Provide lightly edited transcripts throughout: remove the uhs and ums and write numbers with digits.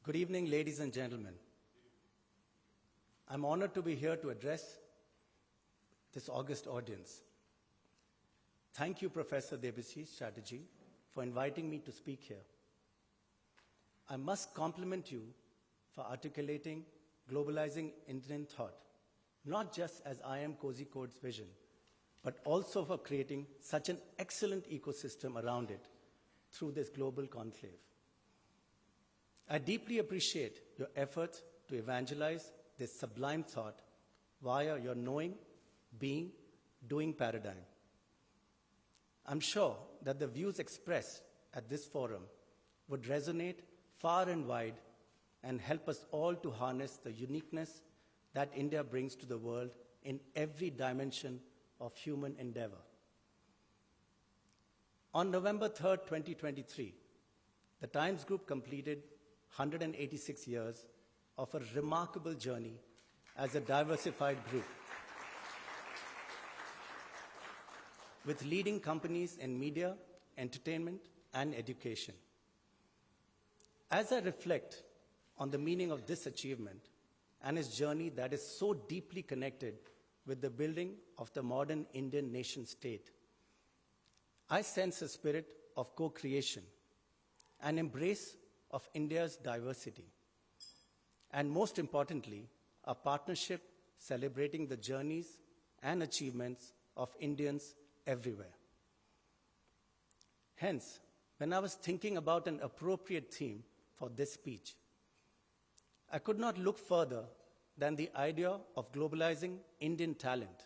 Good evening, ladies and gentlemen. I'm honored to be here to address this august audience. Thank you, Professor Debashish Chatterjee, for inviting me to speak here. I must compliment you for articulating globalizing Indian thought, not just as IIM Kozhikode's vision, but also for creating such an excellent ecosystem around it through this global conclave. I deeply appreciate your efforts to evangelize this sublime thought via your knowing, being, doing paradigm. I'm sure that the views expressed at this forum would resonate far and wide and help us all to harness the uniqueness that India brings to the world in every dimension of human endeavor. On November 3rd, 2023, the Times Group completed 186 years of a remarkable journey as a diversified group with leading companies in media, entertainment, and education. As I reflect on the meaning of this achievement and its journey that is so deeply connected with the building of the modern Indian nation state, I sense a spirit of co-creation, an embrace of India's diversity, and most importantly, a partnership celebrating the journeys and achievements of Indians everywhere. Hence, when I was thinking about an appropriate theme for this speech, I could not look further than the idea of globalizing Indian talent.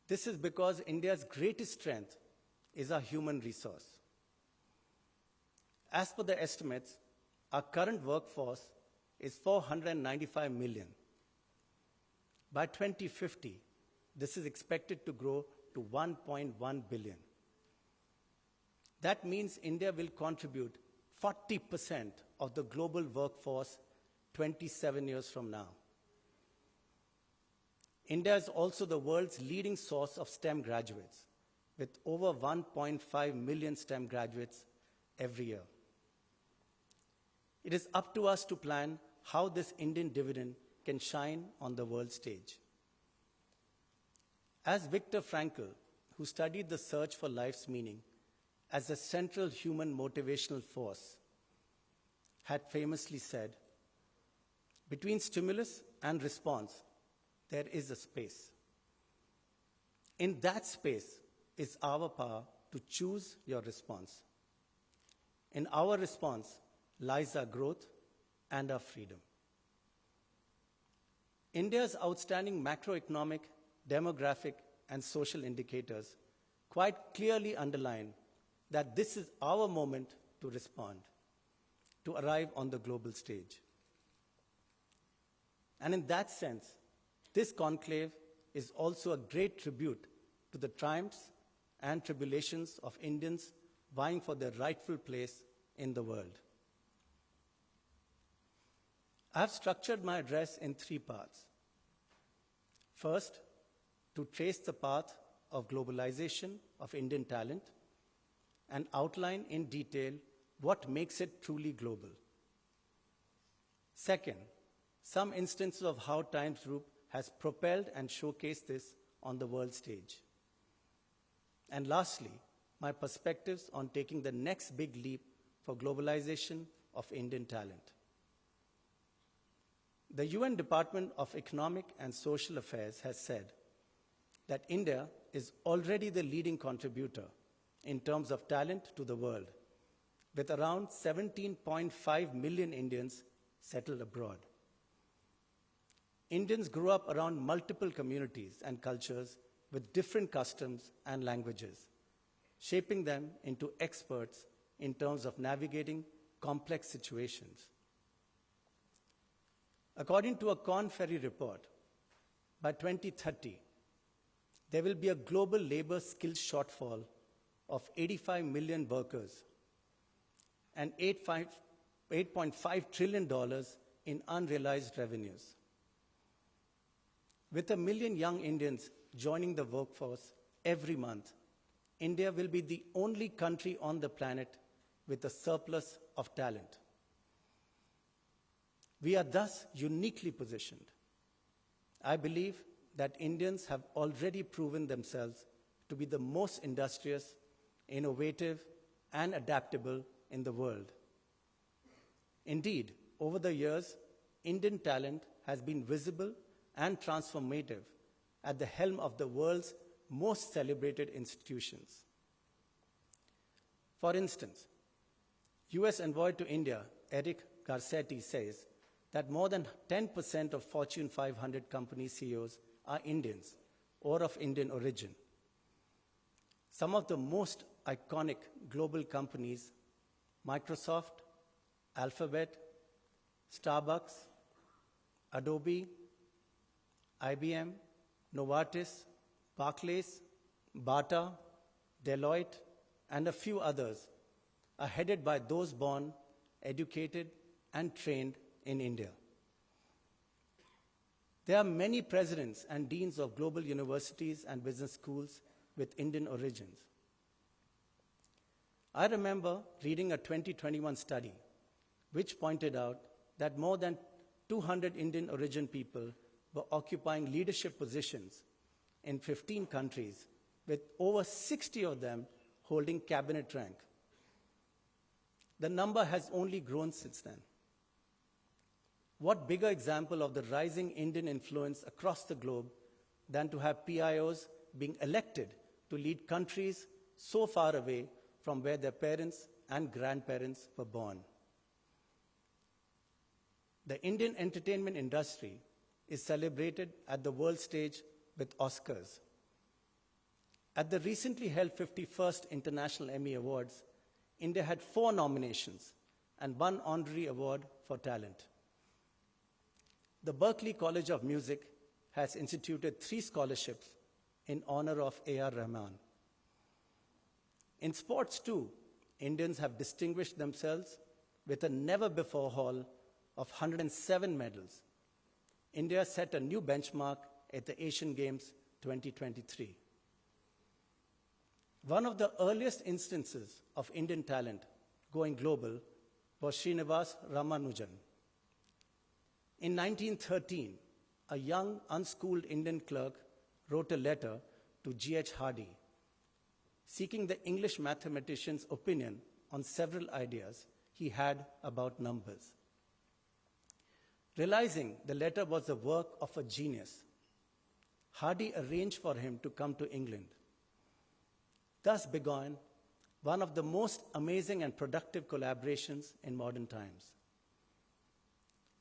This is because India's greatest strength is our human resource. As per the estimates, our current workforce is 495 million. By 2050, this is expected to grow to 1.1 billion. That means India will contribute 40% of the global workforce 27 years from now. India is also the world's leading source of STEM graduates, with over 1.5 million STEM graduates every year. It is up to us to plan how this Indian dividend can shine on the world stage. As Viktor Frankl, who studied the search for life's meaning as a central human motivational force, had famously said, between stimulus and response, there is a space. In that space is our power to choose your response. In our response lies our growth and our freedom. India's outstanding macroeconomic, demographic, and social indicators quite clearly underline that this is our moment to respond, to arrive on the global stage. And in that sense, this conclave is also a great tribute to the triumphs and tribulations of Indians vying for their rightful place in the world. I have structured my address in 3 parts. First, to trace the path of globalization of Indian talent and outline in detail what makes it truly global. Second, some instances of how Times Group has propelled and showcased this on the world stage. And lastly, my perspectives on taking the next big leap for globalization of Indian talent. The UN Department of Economic and Social Affairs has said that India is already the leading contributor in terms of talent to the world, with around 17.5 million Indians settled abroad. Indians grew up around multiple communities and cultures with different customs and languages, shaping them into experts in terms of navigating complex situations. According to a Korn Ferry report, by 2030, there will be a global labor skills shortfall of 85 million workers and $8.5 trillion in unrealized revenues. With 1 million young Indians joining the workforce every month, India will be the only country on the planet with a surplus of talent. We are thus uniquely positioned. I believe that Indians have already proven themselves to be the most industrious, innovative, and adaptable in the world. Indeed, over the years, Indian talent has been visible and transformative at the helm of the world's most celebrated institutions. For instance, US envoy to India, Eric Garcetti, says that more than 10% of Fortune 500 company CEOs are Indians or of Indian origin. Some of the most iconic global companies, Microsoft, Alphabet, Starbucks, Adobe, IBM, Novartis, Barclays, Bata, Deloitte, and a few others are headed by those born, educated, and trained in India. There are many presidents and deans of global universities and business schools with Indian origins. I remember reading a 2021 study which pointed out that more than 200 Indian origin people were occupying leadership positions in 15 countries, with over 60 of them holding cabinet rank. The number has only grown since then. What bigger example of the rising Indian influence across the globe than to have PIOs being elected to lead countries so far away from where their parents and grandparents were born? The Indian entertainment industry is celebrated at the world stage with Oscars. At the recently held 51st International Emmy Awards, India had 4 nominations and 1 honorary award for talent. The Berklee College of Music has instituted 3 scholarships in honor of A.R. Rahman. In sports too, Indians have distinguished themselves with a never-before haul of 107 medals. India set a new benchmark at the Asian Games 2023. One of the earliest instances of Indian talent going global was Srinivas Ramanujan. In 1913, a young, unschooled Indian clerk wrote a letter to G.H. Hardy, seeking the English mathematician's opinion on several ideas he had about numbers. Realizing the letter was the work of a genius, Hardy arranged for him to come to England. Thus began one of the most amazing and productive collaborations in modern times.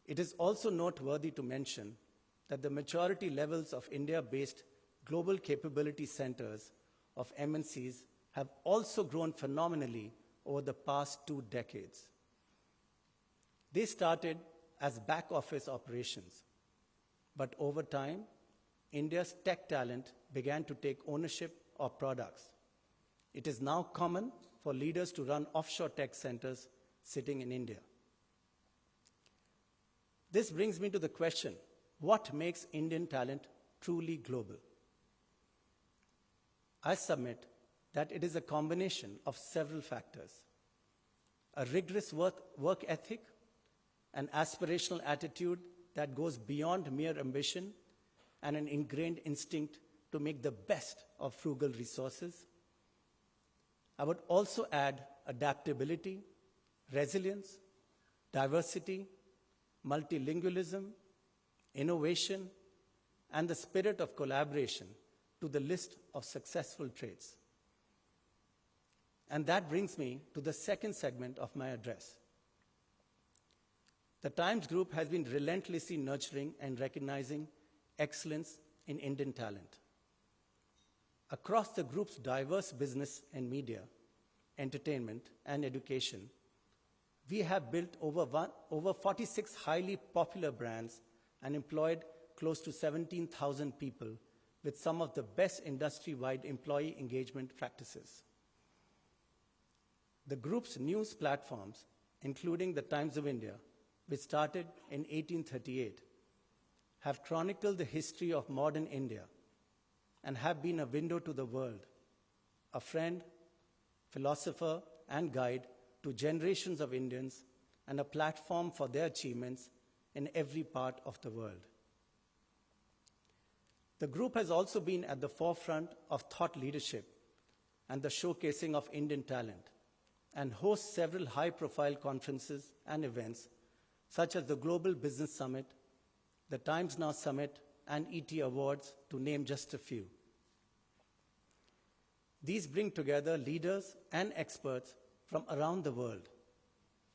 It is also noteworthy to mention that the maturity levels of India-based global capability centers of MNCs have also grown phenomenally over the past 2 decades. They started as back-office operations, but over time, India's tech talent began to take ownership of products. It is now common for leaders to run offshore tech centers sitting in India. This brings me to the question, what makes Indian talent truly global? I submit that it is a combination of several factors: a rigorous work ethic, an aspirational attitude that goes beyond mere ambition, and an ingrained instinct to make the best of frugal resources. I would also add adaptability, resilience, diversity, multilingualism, innovation, and the spirit of collaboration to the list of successful traits. And that brings me to the second segment of my address. The Times Group has been relentlessly nurturing and recognizing excellence in Indian talent. Across the group's diverse business and media, entertainment, and education, we have built over 46 highly popular brands and employed close to 17,000 people with some of the best industry-wide employee engagement practices. The group's news platforms, including the Times of India, which started in 1838, have chronicled the history of modern India and have been a window to the world, a friend, philosopher, and guide to generations of Indians, and a platform for their achievements in every part of the world. The group has also been at the forefront of thought leadership and the showcasing of Indian talent, and hosts several high-profile conferences and events such as the Global Business Summit, the Times Now Summit, and ET Awards, to name just a few. These bring together leaders and experts from around the world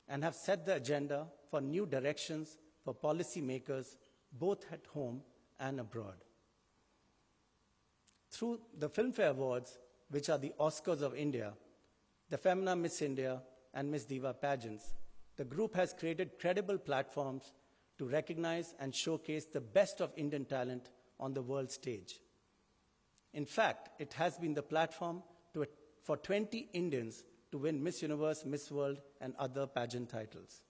and have set the agenda for new directions for policymakers both at home and abroad. Through the Filmfare Awards, which are the Oscars of India, the Femina Miss India and Miss Diva pageants, the group has created credible platforms to recognize and showcase the best of Indian talent on the world stage. In fact, it has been the platform for 20 Indians to win Miss Universe, Miss World, and other pageant titles.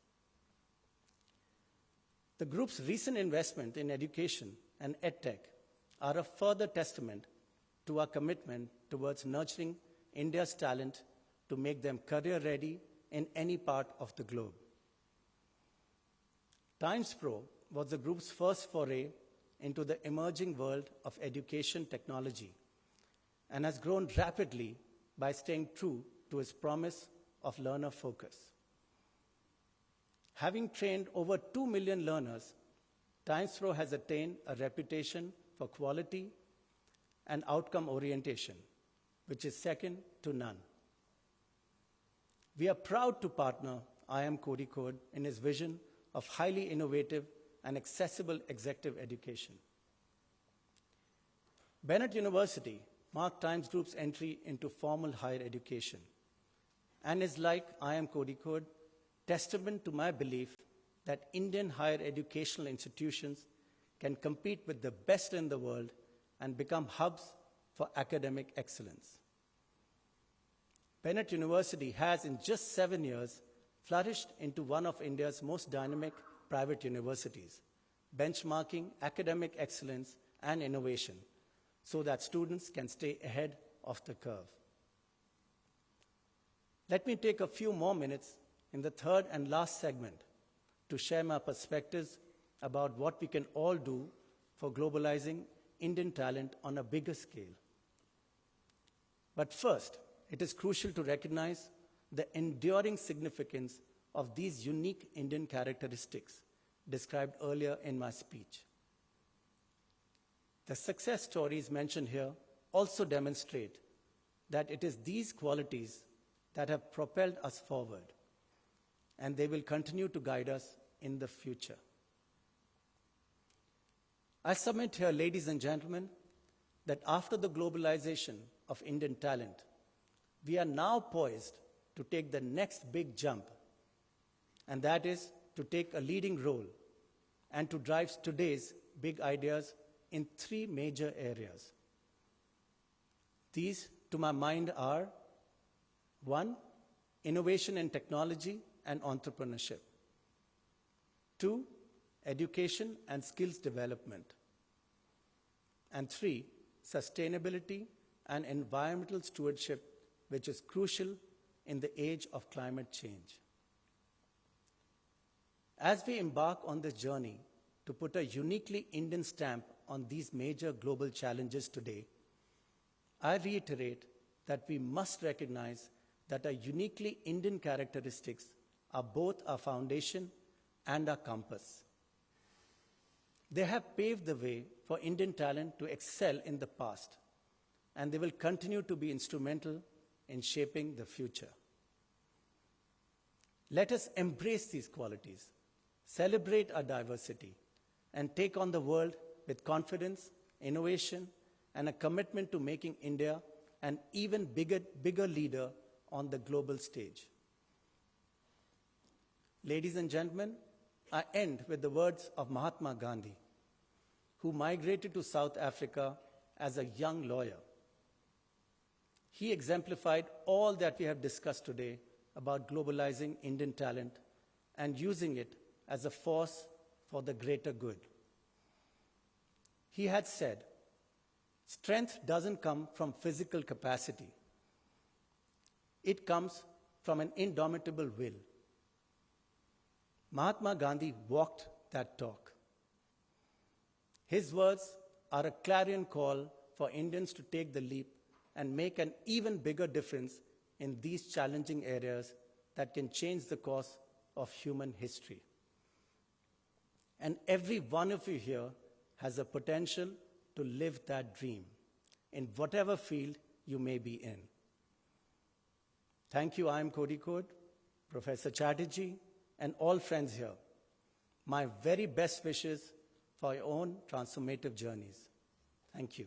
The group's recent investment in education and edtech are a further testament to our commitment towards nurturing India's talent to make them career-ready in any part of the globe. Times Pro was the group's first foray into the emerging world of education technology and has grown rapidly by staying true to its promise of learner focus. Having trained over 2 million learners, Times Pro has attained a reputation for quality and outcome orientation, which is second to none. We are proud to partner IIM Kozhikode in its vision of highly innovative and accessible executive education. Bennett University marked Times Group's entry into formal higher education and is, like IIM Kozhikode, testament to my belief that Indian higher educational institutions can compete with the best in the world and become hubs for academic excellence. Bennett University has, in just 7 years, flourished into one of India's most dynamic private universities, benchmarking academic excellence and innovation so that students can stay ahead of the curve. Let me take a few more minutes in the third and last segment to share my perspectives about what we can all do for globalizing Indian talent on a bigger scale. But first, it is crucial to recognize the enduring significance of these unique Indian characteristics described earlier in my speech. The success stories mentioned here also demonstrate that it is these qualities that have propelled us forward, and they will continue to guide us in the future. I submit here, ladies and gentlemen, that after the globalization of Indian talent, we are now poised to take the next big jump, and that is to take a leading role and to drive today's big ideas in 3 major areas. These, to my mind, are 1, innovation in technology and entrepreneurship. 2, education and skills development. And 3, sustainability and environmental stewardship, which is crucial in the age of climate change. As we embark on this journey to put a uniquely Indian stamp on these major global challenges today, I reiterate that we must recognize that our uniquely Indian characteristics are both our foundation and our compass. They have paved the way for Indian talent to excel in the past, and they will continue to be instrumental in shaping the future. Let us embrace these qualities, celebrate our diversity, and take on the world with confidence, innovation, and a commitment to making India an even bigger leader on the global stage. Ladies and gentlemen, I end with the words of Mahatma Gandhi, who migrated to South Africa as a young lawyer. He exemplified all that we have discussed today about globalizing Indian talent and using it as a force for the greater good. He had said, "Strength doesn't come from physical capacity. It comes from an indomitable will." Mahatma Gandhi walked that talk. His words are a clarion call for Indians to take the leap and make an even bigger difference in these challenging areas that can change the course of human history. And every one of you here has a potential to live that dream in whatever field you may be in. Thank you, IIM Kozhikode, Professor Chatterjee, and all friends here. My very best wishes for your own transformative journeys. Thank you.